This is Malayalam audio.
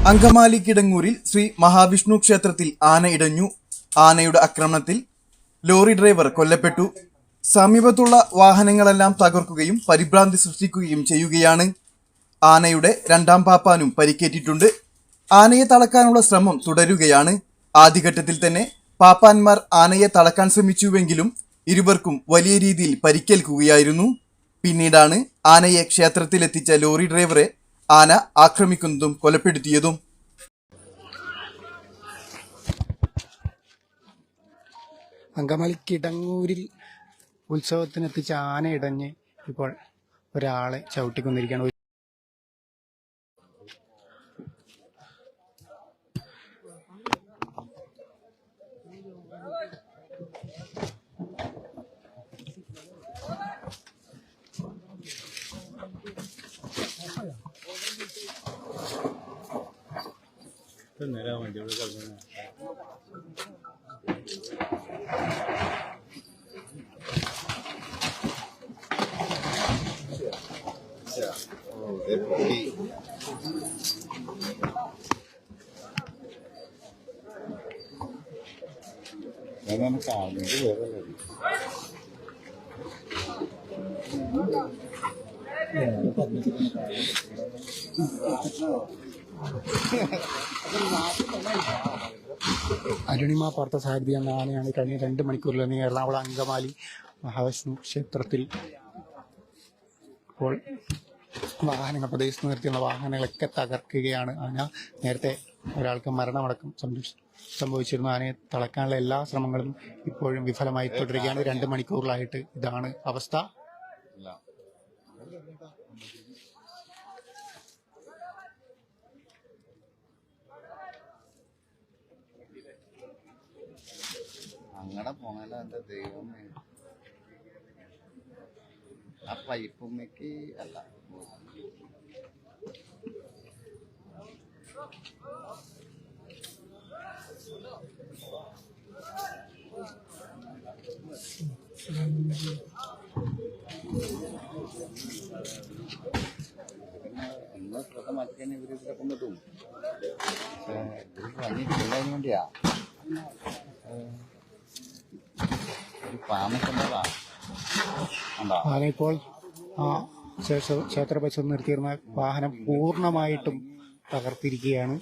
അങ്കമാലി കിടങ്ങൂരിൽ ശ്രീ മഹാവിഷ്ണു ക്ഷേത്രത്തിൽ ആന ഇടഞ്ഞു. ആനയുടെ ആക്രമണത്തിൽ ലോറി ഡ്രൈവർ കൊല്ലപ്പെട്ടു. സമീപത്തുള്ള വാഹനങ്ങളെല്ലാം തകർക്കുകയും പരിഭ്രാന്തി സൃഷ്ടിക്കുകയും ചെയ്യുകയാണ്. ആനയുടെ രണ്ടാം പാപ്പാനും പരിക്കേറ്റിട്ടുണ്ട്. ആനയെ തളക്കാനുള്ള ശ്രമം തുടരുകയാണ്. ആദ്യഘട്ടത്തിൽ തന്നെ പാപ്പാന്മാർ ആനയെ തളക്കാൻ ശ്രമിച്ചുവെങ്കിലും ഇരുവർക്കും വലിയ രീതിയിൽ പരിക്കേൽക്കുകയായിരുന്നു. പിന്നീടാണ് ആനയെ ക്ഷേത്രത്തിലെത്തിച്ച ലോറി ഡ്രൈവറെ ആന ആക്രമിക്കുന്നതും കൊലപ്പെടുത്തിയതും. അങ്കമാലി കിടങ്ങൂരിൽ ഉത്സവത്തിനെത്തിച്ച ആന ഇടഞ്ഞ് ഇപ്പോൾ ഒരാളെ ചവിട്ടിക്കൊണ്ടിരിക്കുകയാണ്. അരുണിമ പാർത്ഥസാരഥി എന്ന ആനയാണ് കഴിഞ്ഞ 2 മണിക്കൂറിൽ എറണാകുളം അങ്കമാലി മഹാവിഷ്ണു ക്ഷേത്രത്തിൽ ഇപ്പോൾ വാഹനങ്ങൾ പ്രദേശത്ത് നിർത്തിയുള്ള വാഹനങ്ങളൊക്കെ തകർക്കുകയാണ്. ആന നേരത്തെ ഒരാൾക്ക് മരണമടക്കം സംഭവിച്ചിരുന്നു. ആനയെ തളക്കാനുള്ള എല്ലാ ശ്രമങ്ങളും ഇപ്പോഴും വിഫലമായി തുടരുകയാണ്. 2 മണിക്കൂറിലായിട്ട് ഇതാണ് അവസ്ഥ. അങ്ങനെ പോണല്ല എന്റെ ദൈവമേ, ആ പൈപ്പുമ്മക്ക് അല്ല എന്നാ ശ്രദ്ധ മാറ്റാൻ ഇവര് ഇതിലെ കൊണ്ടിട്ടും പണിയിട്ടില്ലതിന് വേണ്ടിയാ ഒരു പാമ്പുണ്ടതാ. ആന ഇപ്പോൾ ക്ഷേത്ര പരിസരത്ത് നിർത്തിയിരുന്ന വാഹനം പൂർണ്ണമായിട്ടും തകർത്തിരിക്കുകയാണ്.